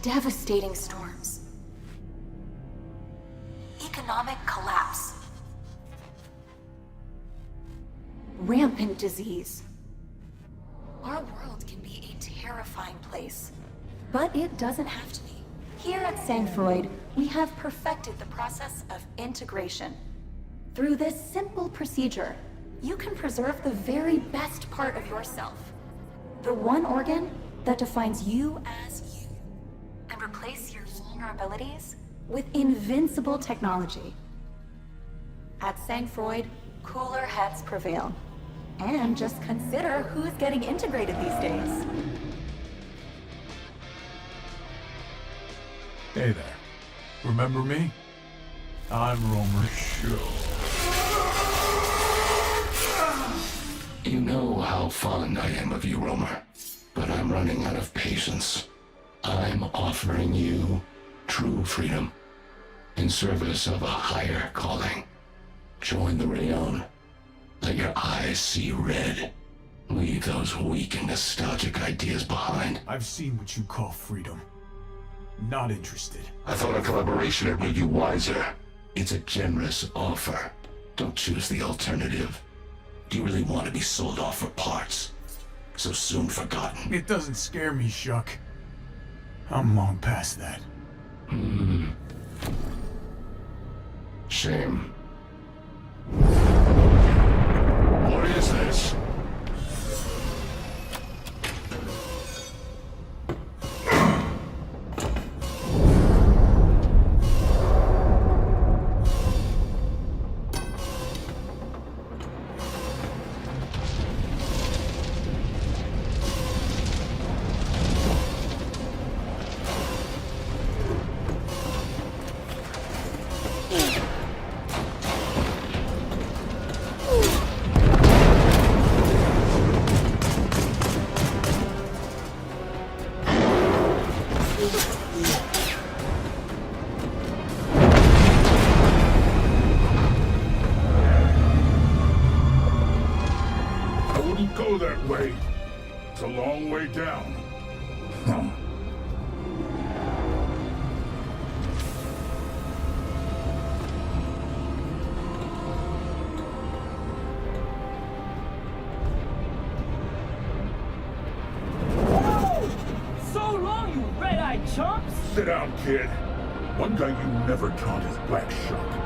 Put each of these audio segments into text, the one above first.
devastating storms, economic collapse, rampant disease. Our world can be a terrifying place, but it doesn't have to be. Here at Sangfroid, we have perfected the process of integration. Through this simple procedure, you can preserve the very best part of yourself, the one organ that defines you as you, and replace your vulnerabilities with invincible technology. At Sangfroid, cooler heads prevail. And just consider who's getting integrated these days. Hey there. Remember me? I'm Romer Show. You know how fond I am of you, Romer, but I'm running out of patience. I'm offering you true freedom in service of a higher calling. Join the Rayon. Let your eyes see red. Leave those weak and nostalgic ideas behind. I've seen what you call freedom. Not interested. I thought a collaboration had made you wiser. It's a generous offer. Don't choose the alternative. Do you really want to be sold off for parts? So soon forgotten. It doesn't scare me, Shuck. I'm long past that. Shame. What is this? Go that way. It's a long way down. Whoa! So long, you red-eyed chumps! Sit down, kid. One guy you never taught is Black Shuck.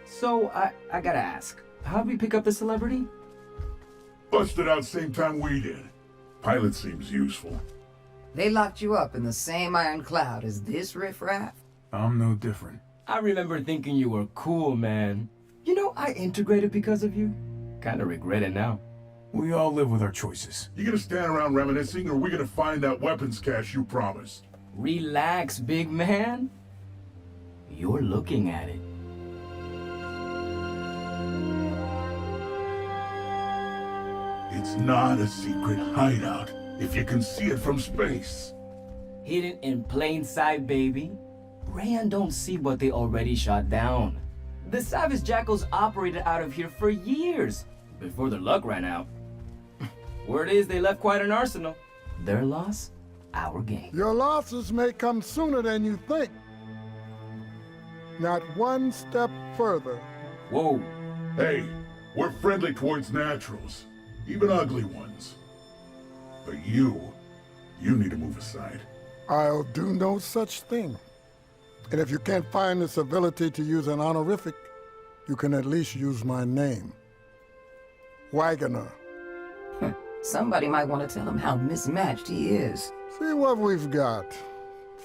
So, I gotta ask, how'd we pick up the celebrity? Busted out same time we did. Pilot seems useful. They locked you up in the same iron cloud as this riffraff? I'm no different. I remember thinking you were cool, man. You know, I integrated because of you. Kinda regret it now. We all live with our choices. You gonna stand around reminiscing, or are we gonna find that weapons cache you promised? Relax, big man. You're looking at it. It's not a secret hideout, if you can see it from space. Hidden in plain sight, baby. Rayan don't see what they already shot down. The Savage Jackals operated out of here for years, before their luck ran out. Word is they left quite an arsenal. Their loss, our gain. Your losses may come sooner than you think. Not one step further. Whoa. Hey, we're friendly towards naturals, even ugly ones. But you need to move aside. I'll do no such thing. And if you can't find the civility to use an honorific, you can at least use my name. Wagoner. Somebody might want to tell him how mismatched he is. See what we've got.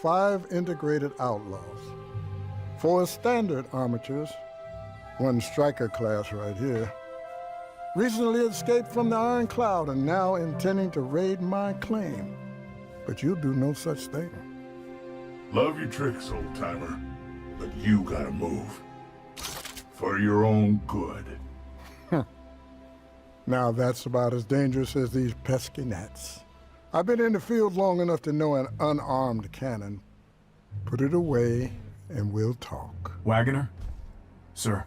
5 integrated outlaws. 4 standard armatures, 1 striker class right here. Recently escaped from the Iron Cloud and now intending to raid my claim. But you'll do no such thing. Love your tricks, old-timer, but you gotta move. For your own good. Now that's about as dangerous as these pesky gnats. I've been in the field long enough to know an unarmed cannon. Put it away and we'll talk. Wagoner? Sir.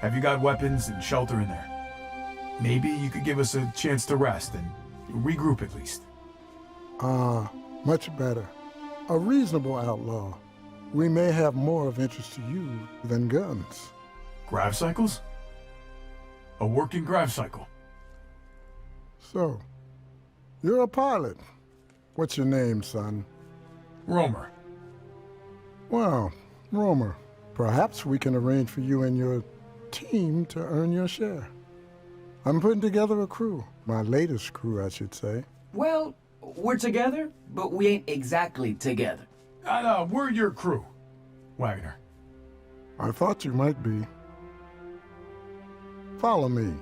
Have you got weapons and shelter in there? Maybe you could give us a chance to rest and regroup at least. Much better. A reasonable outlaw. We may have more of interest to you than guns. Grav cycles? A working grav cycle. So, you're a pilot. What's your name, son? Romer. Well, Romer, perhaps we can arrange for you and your team to earn your share. I'm putting together a crew. My latest crew, I should say. Well, we're together, but we ain't exactly together. We're your crew, Wagoner. I thought you might be. Follow me.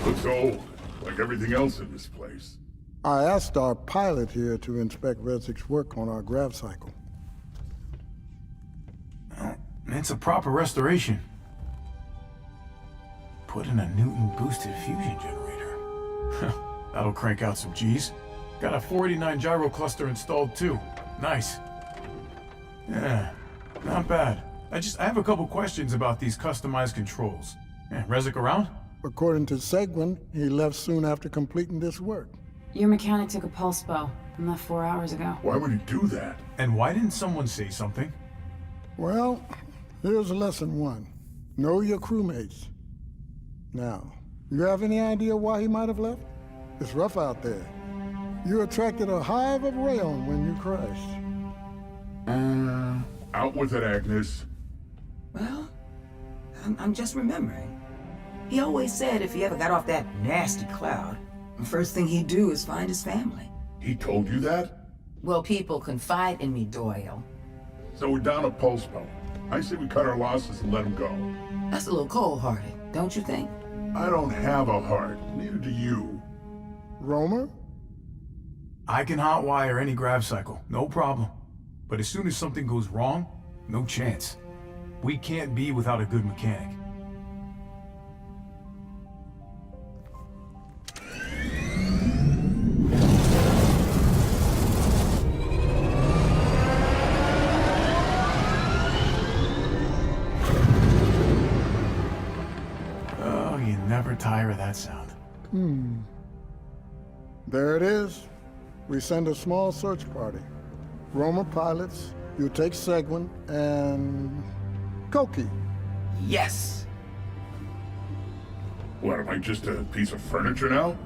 Looks old, like everything else in this place. I asked our pilot here to inspect Redzik's work on our grav cycle. It's a proper restoration. Put in a Newton-boosted fusion generator. That'll crank out some G's. Got a 489 gyro cluster installed too. Nice. Yeah, not bad. I have a couple questions about these customized controls. Redzik around? According to Seguin, he left soon after completing this work. Your mechanic took a pulse bow and left 4 hours ago. Why would he do that? And why didn't someone say something? Well, here's lesson 1. Know your crewmates. Now, you have any idea why he might have left? It's rough out there. You attracted a hive of rayon when you crashed. Out with it, Agnes. Well, I'm just remembering. He always said if he ever got off that nasty cloud, the first thing he'd do is find his family. He told you that? Well, people confide in me, Doyle. So we're down a pulse bow. I say we cut our losses and let him go. That's a little cold-hearted, don't you think? I don't have a heart. Neither do you. Romer? I can hotwire any grav cycle, no problem. But as soon as something goes wrong, no chance. We can't be without a good mechanic. Never tire of that sound. There it is. We send a small search party. Romer pilots, you take Seguin, and Koki. Yes! What, am I just a piece of furniture now?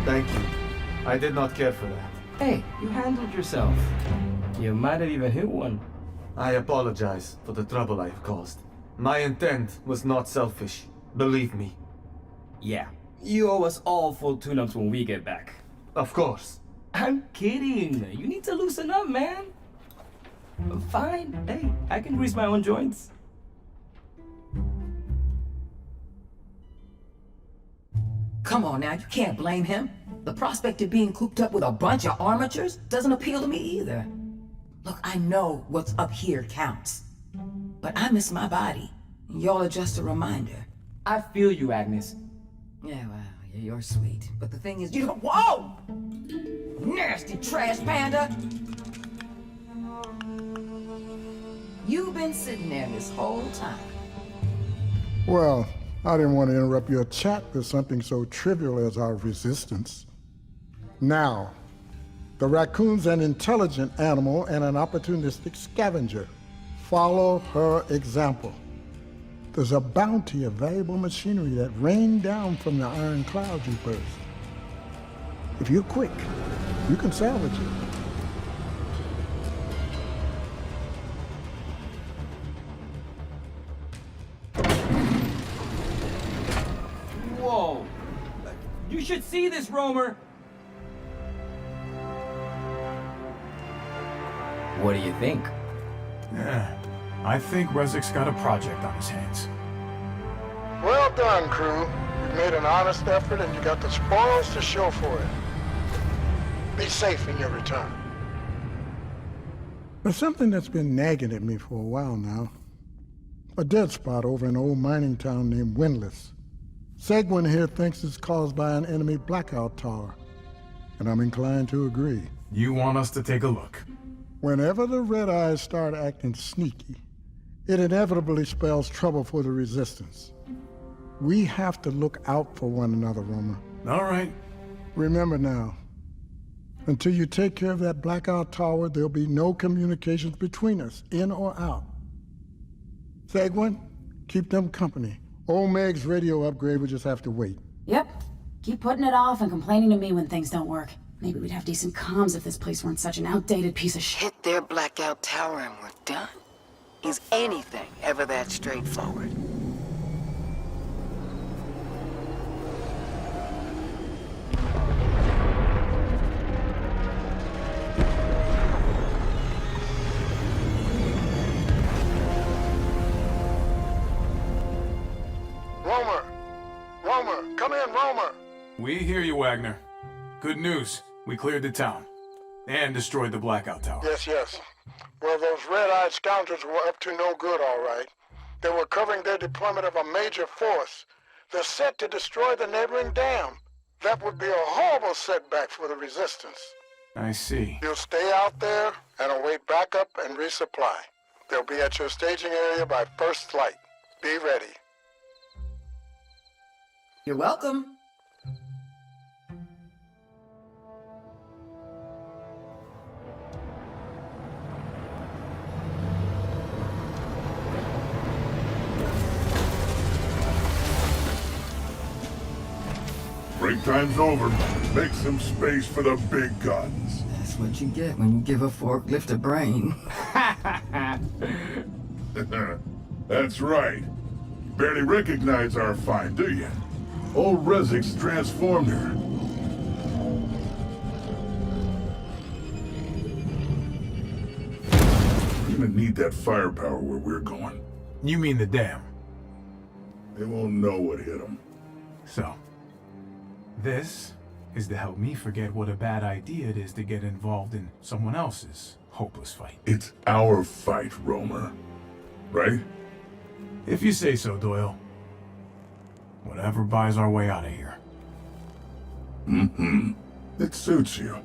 Thank you. I did not care for that. Hey, you handled yourself. You might have even hit one. I apologize for the trouble I have caused. My intent was not selfish. Believe me. Yeah, you owe us all full tune-ups when we get back. Of course. I'm kidding. You need to loosen up, man. Fine. Hey, I can grease my own joints. Come on now, you can't blame him. The prospect of being cooped up with a bunch of armatures doesn't appeal to me either. Look, I know what's up here counts. But I miss my body. Y'all are just a reminder. I feel you, Agnes. Yeah, well, you're sweet. But the thing is, you don't— Whoa! Nasty trash panda! You've been sitting there this whole time. Well, I didn't want to interrupt your chat with something so trivial as our resistance. Now, the raccoon's an intelligent animal and an opportunistic scavenger. Follow her example. There's a bounty of valuable machinery that rained down from the iron cloud you burst. If you're quick, you can salvage it. Whoa! You should see this, Romer! What do you think? Yeah, I think Rezik's got a project on his hands. Well done, crew. You made an honest effort and you got the spoils to show for it. Be safe in your return. There's something that's been nagging at me for a while now. A dead spot over an old mining town named Windless. Seguin here thinks it's caused by an enemy blackout tower, and I'm inclined to agree. You want us to take a look? Whenever the Red Eyes start acting sneaky, it inevitably spells trouble for the Resistance. We have to look out for one another, Romer. All right. Remember now, until you take care of that blackout tower, there'll be no communications between us, in or out. Seguin, keep them company. Old Meg's radio upgrade will just have to wait. Yep. Keep putting it off and complaining to me when things don't work. Maybe we'd have decent comms if this place weren't such an outdated piece of shit. Hit their blackout tower and we're done. Is anything ever that straightforward? Romer, come in, Romer. We hear you, Wagner. Good news. We cleared the town. And destroyed the blackout tower. Yes. Well, those red-eyed scoundrels were up to no good, all right. They were covering their deployment of a major force. They're set to destroy the neighboring dam. That would be a horrible setback for the Resistance. I see. You'll stay out there and await backup and resupply. They'll be at your staging area by first flight. Be ready. You're welcome. Break time's over. Make some space for the big guns. That's what you get when you give a forklift a brain. That's right. You barely recognize our find, do you? Old Rezik's transformed her. We're gonna need that firepower where we're going. You mean the dam? They won't know what hit them. So, this is to help me forget what a bad idea it is to get involved in someone else's hopeless fight. It's our fight, Romer. Right? If you say so, Doyle. Whatever buys our way out of here. Mm-hmm. It suits you.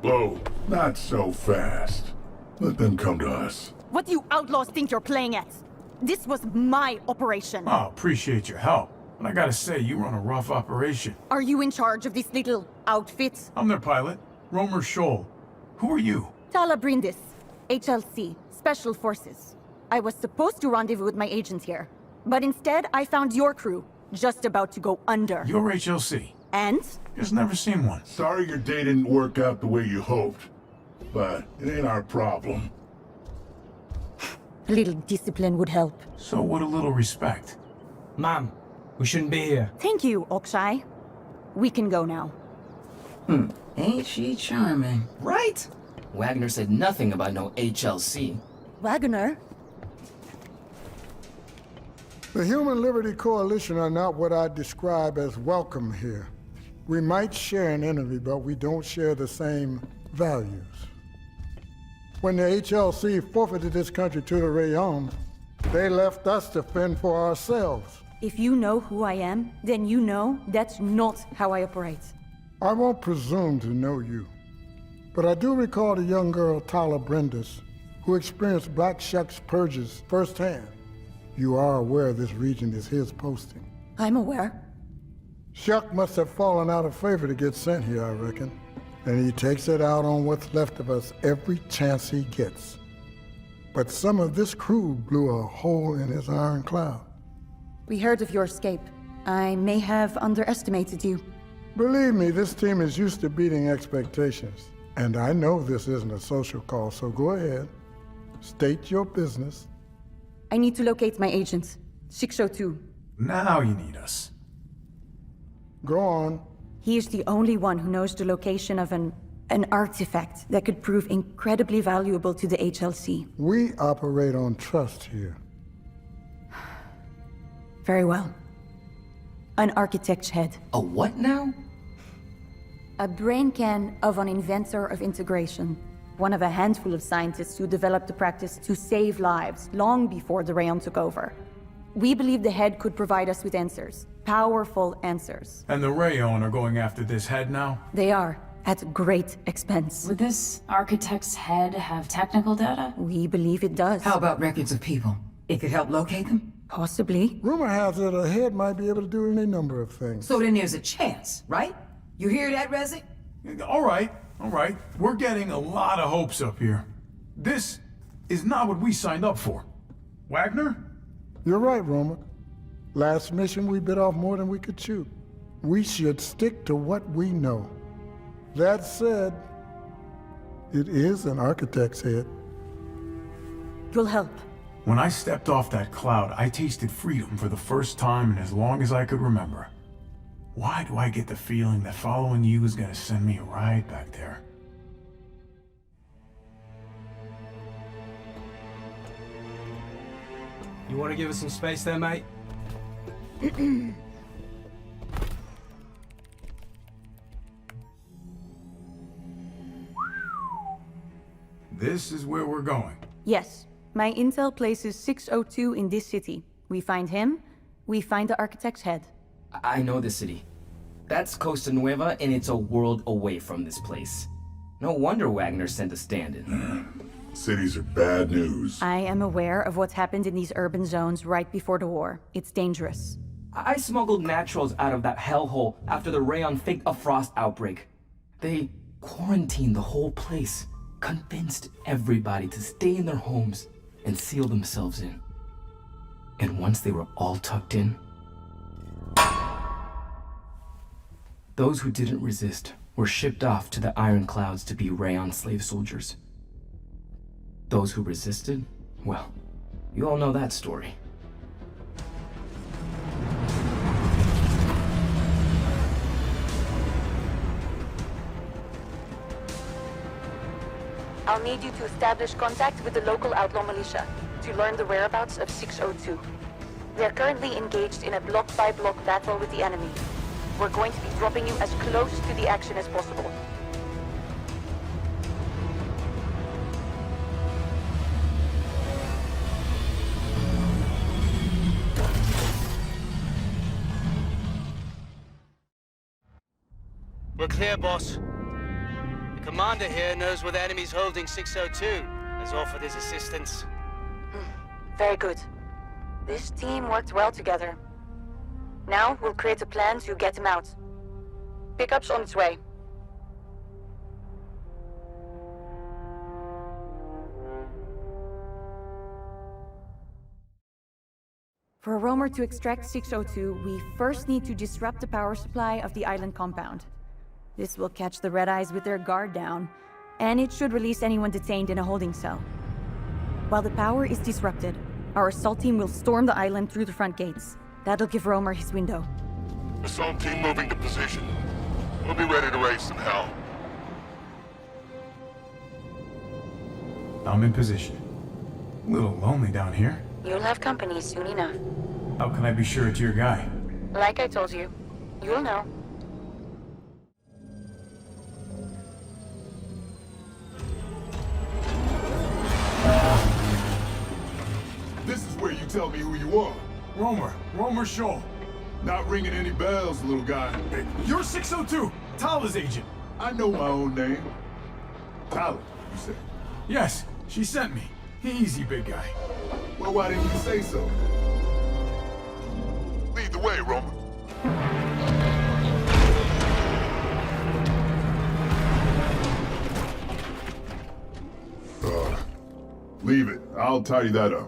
Whoa, not so fast. Let them come to us. What do you outlaws think you're playing at? This was my operation. Oh, appreciate your help. But I gotta say, you run a rough operation. Are you in charge of this little outfit? I'm their pilot, Romer Scholl. Who are you? Tala Brindis, HLC, Special Forces. I was supposed to rendezvous with my agent here, but instead I found your crew, just about to go under. You're HLC. And? Just never seen one. Sorry your day didn't work out the way you hoped, but it ain't our problem. A little discipline would help. So would a little respect. Ma'am, we shouldn't be here. Thank you, Oksai. We can go now. Ain't she charming? Right? Wagner said nothing about no HLC. Wagner? The Human Liberty Coalition are not what I'd describe as welcome here. We might share an enemy, but we don't share the same values. When the HLC forfeited this country to the Rayon, they left us to fend for ourselves. If you know who I am, then you know that's not how I operate. I won't presume to know you, but I do recall the young girl Tyler Brendas, who experienced Black Shuck's purges firsthand. You are aware this region is his posting. I'm aware. Shuck must have fallen out of favor to get sent here, I reckon. And he takes it out on what's left of us every chance he gets. But some of this crew blew a hole in his iron cloud. We heard of your escape. I may have underestimated you. Believe me, this team is used to beating expectations. And I know this isn't a social call, so go ahead. State your business. I need to locate my agent, 602. Now you need us. Go on. He is the only one who knows the location of an artifact that could prove incredibly valuable to the HLC. We operate on trust here. Very well. An architect's head. A what now? A brain can of an inventor of integration. One of a handful of scientists who developed the practice to save lives long before the Rayon took over. We believe the head could provide us with answers. Powerful answers. And the Rayon are going after this head now? They are, at great expense. Would this architect's head have technical data? We believe it does. How about records of people? It could help locate them? Possibly. Rumor has it a head might be able to do any number of things. So then there's a chance, right? You hear that, Rezi? All right. We're getting a lot of hopes up here. This is not what we signed up for. Wagner? You're right, Roma. Last mission we bit off more than we could chew. We should stick to what we know. That said, it is an architect's head. You'll help. When I stepped off that cloud, I tasted freedom for the first time in as long as I could remember. Why do I get the feeling that following you is gonna send me a ride back there? You want to give us some space there, mate? This is where we're going. Yes. My intel places 602 in this city. We find him, we find the architect's head. I know the city. That's Costa Nueva, and it's a world away from this place. No wonder Wagner sent a stand-in. Cities are bad news. I am aware of what's happened in these urban zones right before the war. It's dangerous. I smuggled naturals out of that hellhole after the Rayon faked a frost outbreak. They quarantined the whole place, convinced everybody to stay in their homes and seal themselves in. And once they were all tucked in, those who didn't resist were shipped off to the Iron Clouds to be Rayon slave soldiers. Those who resisted, well, you all know that story. I'll need you to establish contact with the local outlaw militia to learn the whereabouts of 602. They're currently engaged in a block-by-block battle with the enemy. We're going to be dropping you as close to the action as possible. We're clear, boss. The commander here knows where the enemy's holding 602. Has offered his assistance. Very good. This team worked well together. Now we'll create a plan to get him out. Pickup's on its way. For a roamer to extract 602, we first need to disrupt the power supply of the island compound. This will catch the Red Eyes with their guard down, and it should release anyone detained in a holding cell. While the power is disrupted, our assault team will storm the island through the front gates. That'll give Romer his window. Assault team moving to position. We'll be ready to raise some hell. I'm in position. A little lonely down here. You'll have company soon enough. How can I be sure it's your guy? Like I told you, you'll know. This is where you tell me who you are. Romer Scholl. Not ringing any bells, little guy. Hey, You're 602, Tala's agent. I know my own name. Tyler, you said. Yes, she sent me. Easy, big guy. Well, why didn't you say so? Lead the way, Roman. Leave it. I'll tidy that up.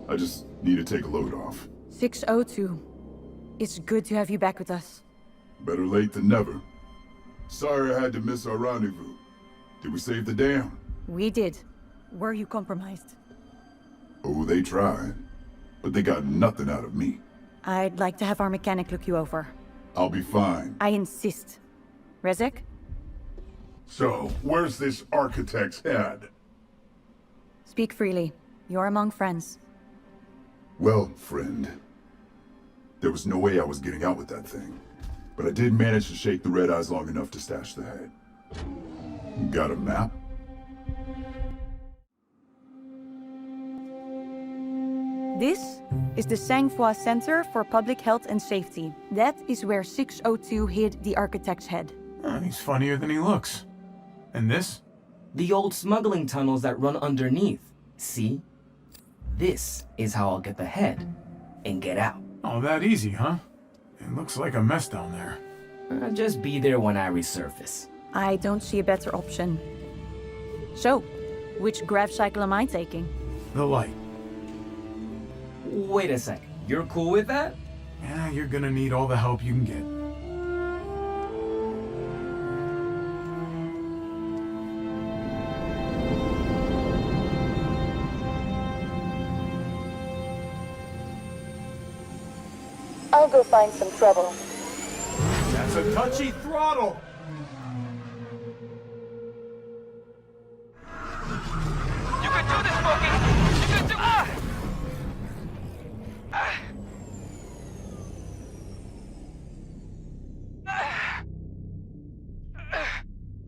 I just need to take a load off. 602. It's good to have you back with us. Better late than never. Sorry I had to miss our rendezvous. Did we save the dam? We did. Were you compromised? Oh, they tried. But they got nothing out of me. I'd like to have our mechanic look you over. I'll be fine. I insist. Rezek? So, where's this architect's head? Speak freely. You're among friends. Well, friend. There was no way I was getting out with that thing. But I did manage to shake the red eyes long enough to stash the head. Got a map? This is the Sang-Froid Center for Public Health and Safety. That is where 602 hid the architect's head. He's funnier than he looks. And this? The old smuggling tunnels that run underneath. See? This is how I'll get the head and get out. Oh, that easy, huh? It looks like a mess down there. Just be there when I resurface. I don't see a better option. So, which grav cycle am I taking? The light. Wait a sec. You're cool with that? Yeah, you're gonna need all the help you can get. I'll go find some trouble. That's a touchy throttle! You can do this, Smokey! You can do...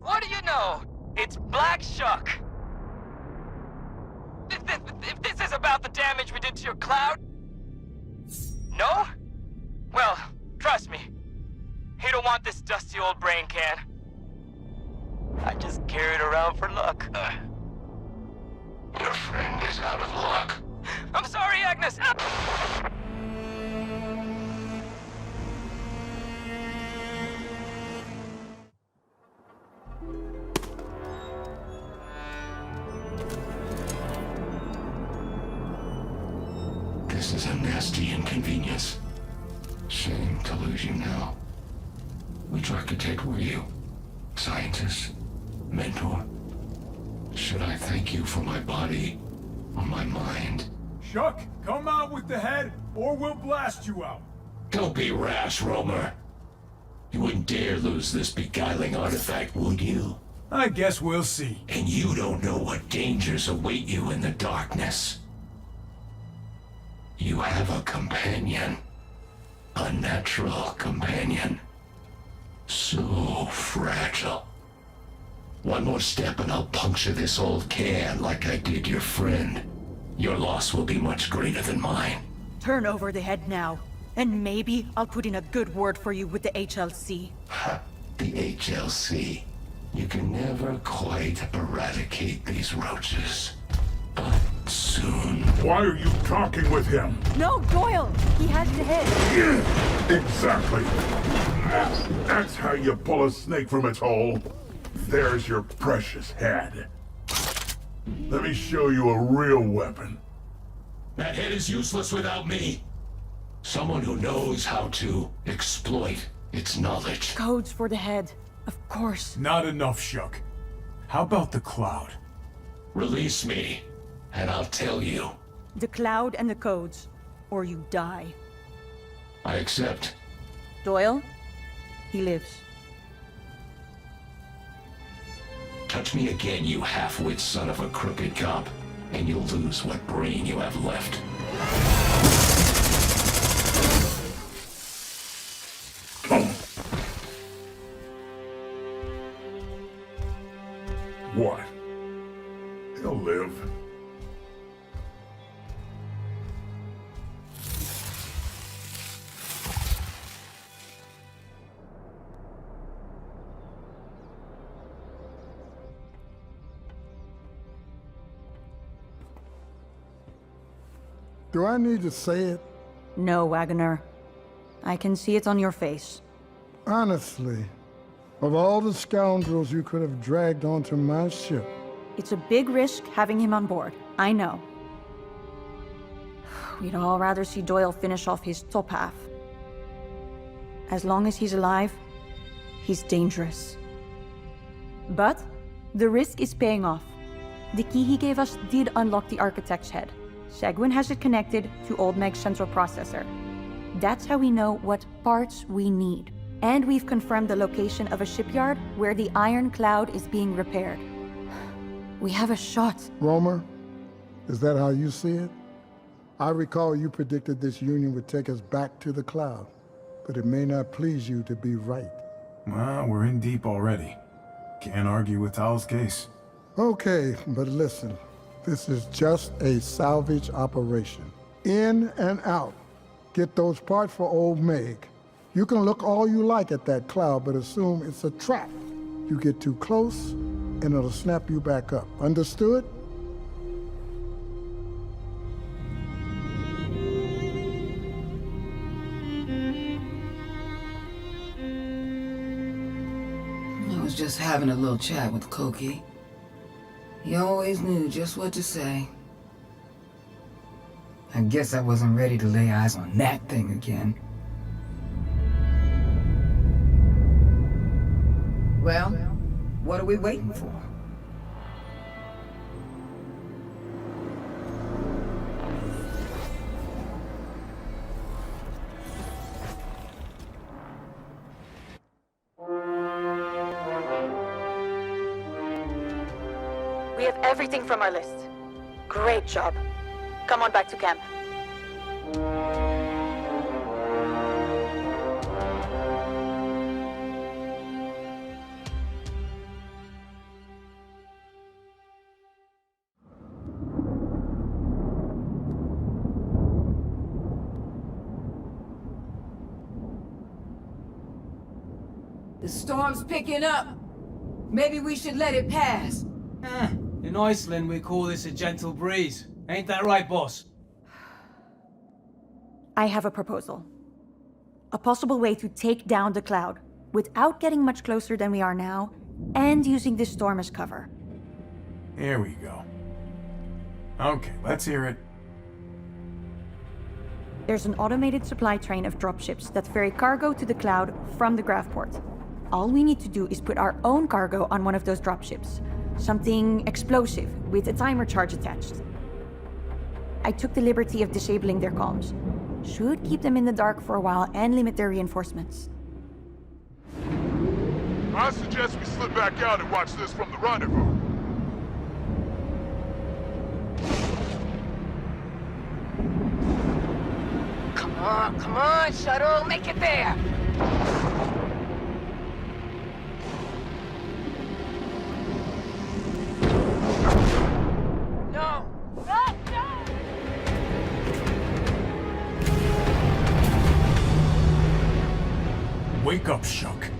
What do you know? It's Black Shuck. If this is about the damage we did to your cloud... No? Well, trust me. You don't want this dusty old brain can. I just carry it around for luck. Your friend is out of luck. I'm sorry, Agnes! This is a nasty inconvenience. Shame to lose you now. Which architect were you? Scientist? Mentor? Should I thank you for my body or my mind? Shuck, come out with the head, or we'll blast you out. Don't be rash, Romer. You wouldn't dare lose this beguiling artifact, would you? I guess we'll see. And you don't know what dangers await you in the darkness. You have a companion. A natural companion. So fragile. One more step and I'll puncture this old can like I did your friend. Your loss will be much greater than mine. Turn over the head now, and maybe I'll put in a good word for you with the HLC. The HLC. You can never quite eradicate these roaches. But soon. Why are you talking with him? No, Doyle! He has the head! Exactly. That's how you pull a snake from its hole. There's your precious head. Let me show you a real weapon. That head is useless without me. Someone who knows how to exploit its knowledge. Codes for the head, of course. Not enough, Shuck. How about the cloud? Release me, and I'll tell you. The cloud and the codes, or you die. I accept. Doyle? He lives. Touch me again, you half-wit son of a crooked cop, and you'll lose what brain you have left. What? He'll live. Do I need to say it? No, Wagoner. I can see it on your face. Honestly, of all the scoundrels you could have dragged onto my ship, It's a big risk having him on board, I know. We'd all rather see Doyle finish off his top half. As long as he's alive, he's dangerous. But the risk is paying off. The key he gave us did unlock the architect's head. Seguin has it connected to Old Meg's central processor. That's how we know what parts we need. And we've confirmed the location of a shipyard where the Iron Cloud is being repaired. We have a shot. Romer, is that how you see it? I recall you predicted this union would take us back to the cloud, but it may not please you to be right. Well, we're in deep already. Can't argue with Tal's case. Okay, but listen, this is just a salvage operation. In and out. Get those parts for Old Meg. You can look all you like at that cloud, but assume it's a trap. You get too close, and it'll snap you back up. Understood? I was just having a little chat with Koki. He always knew just what to say. I guess I wasn't ready to lay eyes on that thing again. Well, what are we waiting for? We have everything from our list. Great job. Come on back to camp. The storm's picking up. Maybe we should let it pass. In Iceland, we call this a gentle breeze. Ain't that right, boss? I have a proposal. A possible way to take down the cloud without getting much closer than we are now, and using this storm as cover. Here we go. Okay, let's hear it. There's an automated supply train of dropships that ferry cargo to the cloud from the Gravport. All we need to do is put our own cargo on one of those dropships. Something explosive with a timer charge attached. I took the liberty of disabling their comms. Should keep them in the dark for a while and limit their reinforcements. I suggest we slip back out and watch this from the rendezvous. Come on, shuttle, make it there! No! Wake up, Shunk.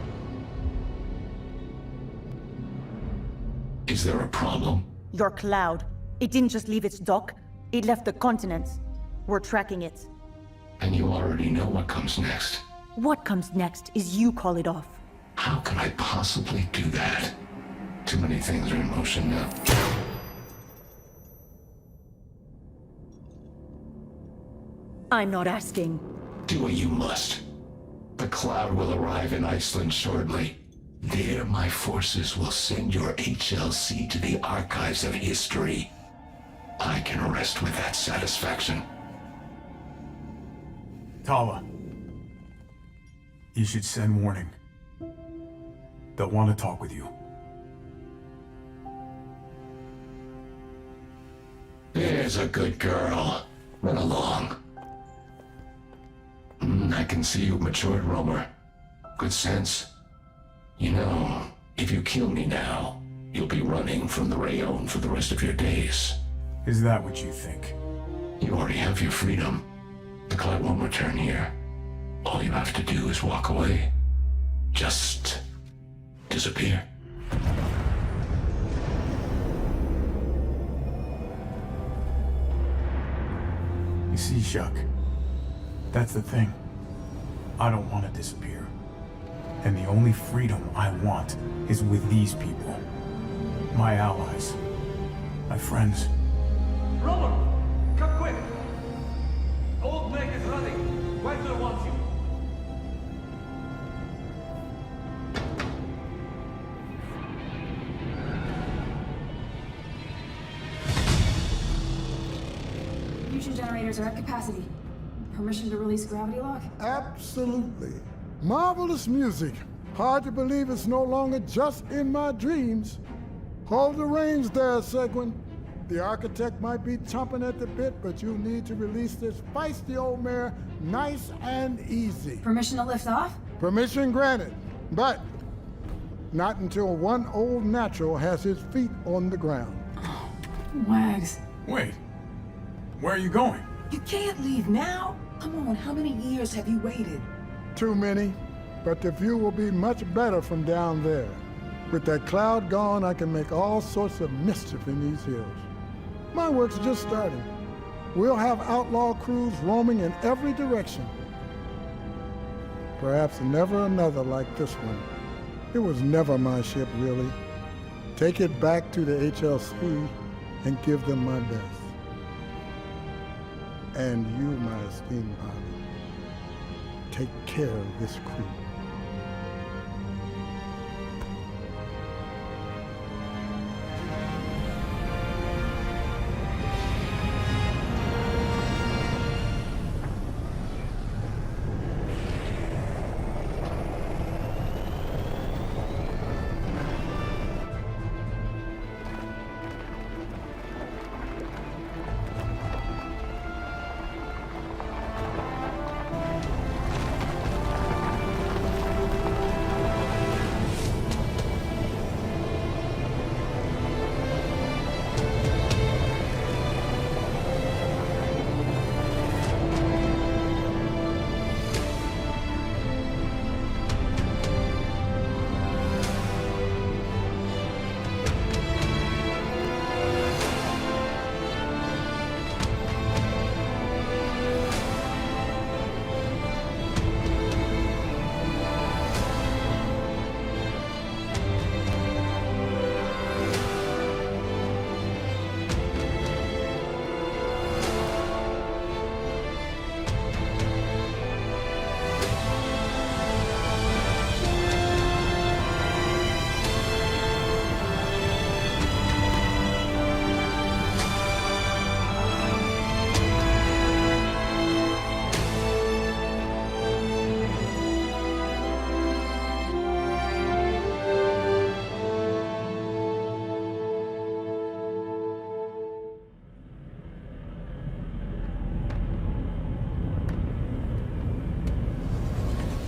Is there a problem? Your cloud. It didn't just leave its dock. It left the continent. We're tracking it. And you already know what comes next. What comes next is you call it off. How could I possibly do that? Too many things are in motion now. I'm not asking. Do what you must. The cloud will arrive in Iceland shortly. There, my forces will send your HLC to the archives of history. I can rest with that satisfaction. Tala. You should send warning. They'll want to talk with you. There's a good girl. Run along. I can see you've matured, Romer. Good sense. You know, if you kill me now, you'll be running from the Rayon for the rest of your days. Is that what you think? You already have your freedom. The cloud won't return here. All you have to do is walk away. Just disappear. You see, Shuck, that's the thing. I don't want to disappear. And the only freedom I want is with these people. My allies. My friends. Romer! Come quick! Old Meg is running. Weisler wants you. Fusion generators are at capacity. Permission to release gravity lock? Absolutely. Marvelous music. Hard to believe it's no longer just in my dreams. Hold the reins there, Seguin. The architect might be chomping at the bit, but you need to release this feisty old mare nice and easy. Permission to lift off? Permission granted, but not until one old natural has his feet on the ground. Wags. Wait. Where are you going? You can't leave now. Come on, how many years have you waited? Too many, but the view will be much better from down there. With that cloud gone, I can make all sorts of mischief in these hills. My work's just starting. We'll have outlaw crews roaming in every direction. Perhaps never another like this one. It was never my ship, really. Take it back to the HLC and give them my best. And you, my esteemed pilot, take care of this crew.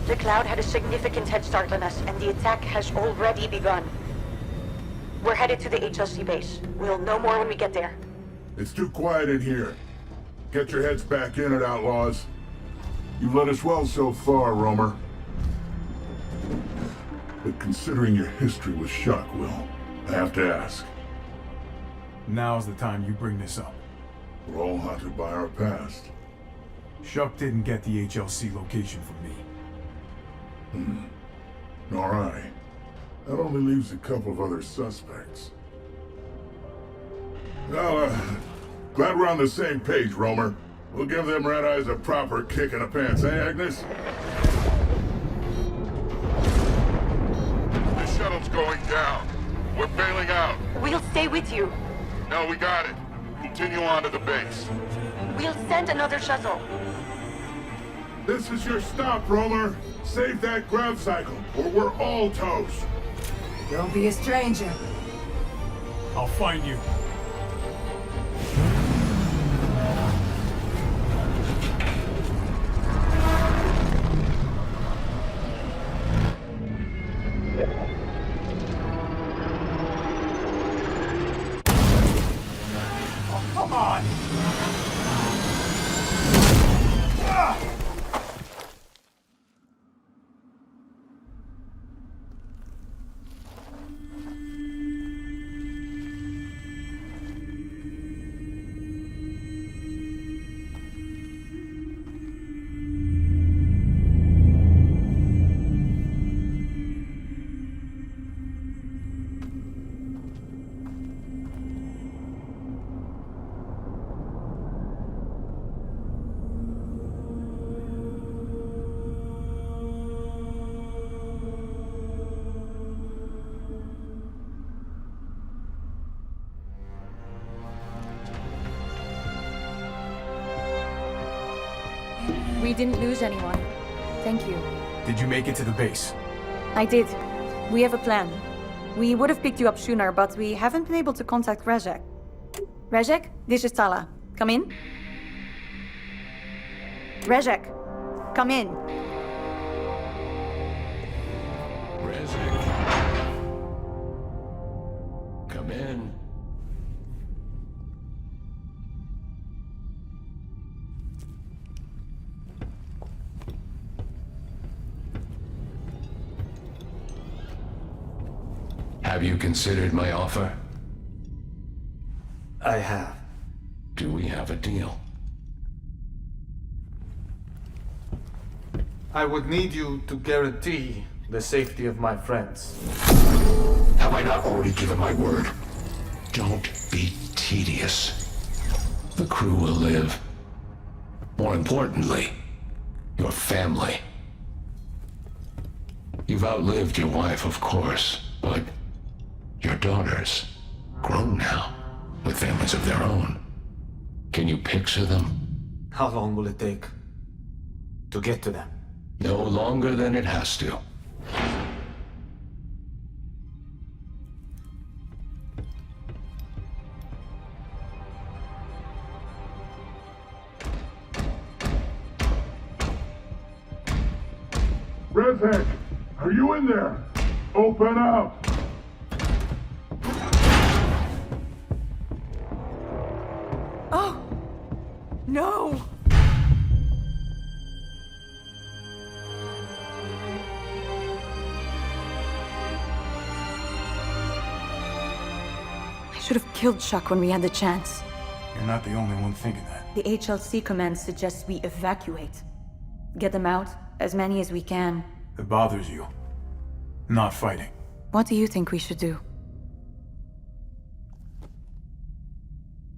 The Cloud had a significant head start on us, and the attack has already begun. We're headed to the HLC base. We'll know more when we get there. It's too quiet in here. Get your heads back in it, outlaws. You've led us well so far, Romer. But considering your history with Shuck, Will, I have to ask. Now's the time you bring this up. We're all haunted by our past. Shuck didn't get the HLC location from me. All right. That only leaves a couple of other suspects. Well, glad we're on the same page, Romer. We'll give them red eyes a proper kick in the pants, eh, Agnes? The shuttle's going down. We're bailing out. We'll stay with you. No, we got it. continue on to the base. We'll send another shuttle. This is your stop, Romer. Save that grav cycle, or we're all toast. Don't be a stranger. I'll find you. Oh, come on! Ah! We didn't lose anyone. Thank you. Did you make it to the base? I did. We have a plan. We would have picked you up sooner, but we haven't been able to contact Rezek. Rezek, this is Tala. Come in. Rezek, come in. Rezek. Come in. Have you considered my offer? I have. Do we have a deal? I would need you to guarantee the safety of my friends. Have I not already given my word? Don't be tedious. The crew will live. More importantly, your family. You've outlived your wife, of course, but your daughters, grown now, with families of their own. Can you picture them? How long will it take to get to them? No longer than it has to. Rezek, are you in there? Open up! Oh! No! I should have killed Chuck when we had the chance. You're not the only one thinking that. The HLC command suggests we evacuate. Get them out, as many as we can. It bothers you. Not fighting. What do you think we should do?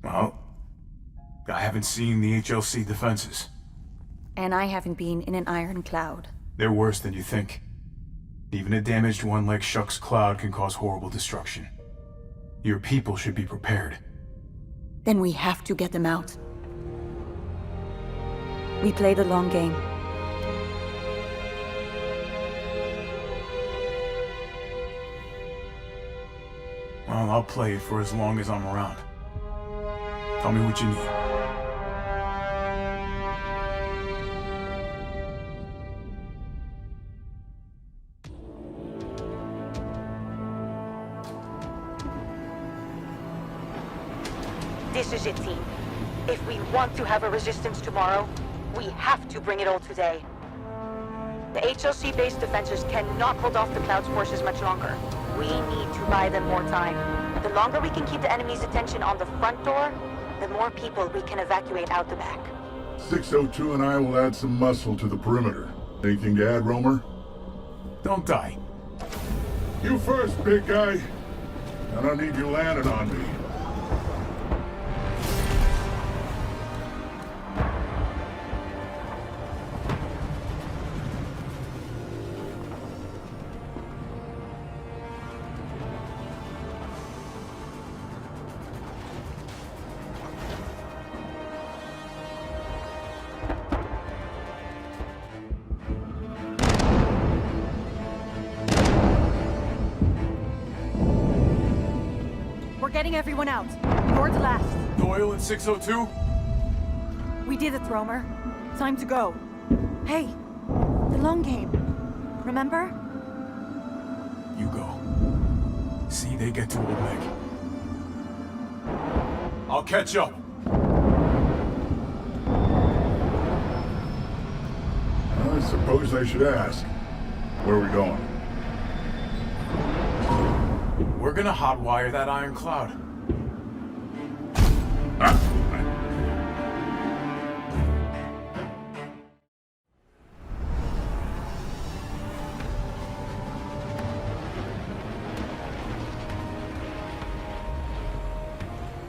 Well, I haven't seen the HLC defenses. And I haven't been in an iron cloud. They're worse than you think. Even a damaged one like Shuck's cloud can cause horrible destruction. Your people should be prepared. Then we have to get them out. We play the long game. Well, I'll play it for as long as I'm around. Tell me what you need. This is it, team. If we want to have a resistance tomorrow, we have to bring it all today. The HLC-based defenses cannot hold off the Cloud's forces much longer. We need to buy them more time. The longer we can keep the enemy's attention on the front door, the more people we can evacuate out the back. 602 and I will add some muscle to the perimeter. Anything to add, Romer? Don't die. You first, big guy. I don't need you landing on me. getting everyone out. You're the last. Doyle and 602? We did it, Romer. Time to go. Hey, the long game. Remember? You go. See, they get to Old Meg. I'll catch up. I suppose I should ask. Where are we going? We're gonna hotwire that iron cloud.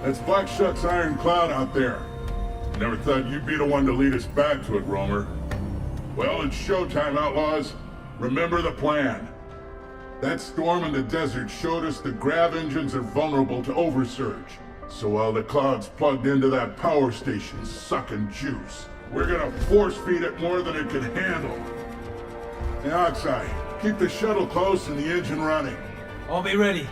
That's Black Shuck's iron cloud out there. Never thought you'd be the one to lead us back to it, Romer. Well, it's showtime, outlaws. Remember the plan. That storm in the desert showed us the grav engines are vulnerable to oversurge. So while the cloud's plugged into that power station sucking juice, we're gonna force feed it more than it can handle. Hey, Oxeye, keep the shuttle close and the engine running. I'll be ready.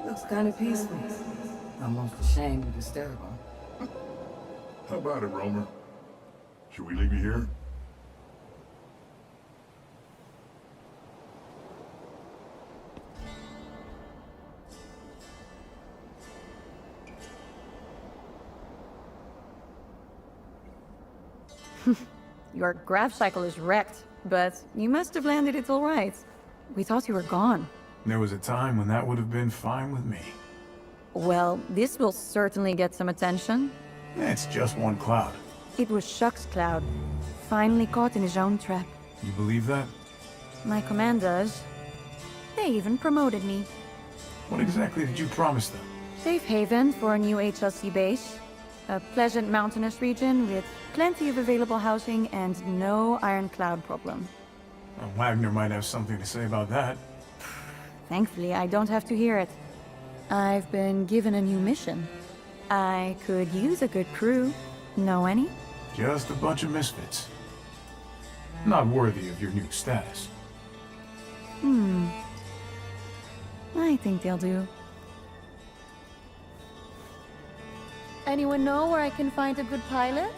Looks kind of peaceful. Almost ashamed to disturb him. How about it, Romer? Should we leave you here? Your grav cycle is wrecked, but you must have landed it all right. We thought you were gone. There was a time when that would have been fine with me. Well, this will certainly get some attention. It's just one cloud. It was Shuck's cloud. Finally caught in his own trap. You believe that? My command does. They even promoted me. What exactly did you promise them? Safe haven for a new HLC base. A pleasant mountainous region with plenty of available housing and no iron cloud problem. Well, Wagner might have something to say about that. Thankfully, I don't have to hear it. I've been given a new mission. I could use a good crew. Know any? Just a bunch of misfits. Not worthy of your new status. I think they'll do. Anyone know where I can find a good pilot?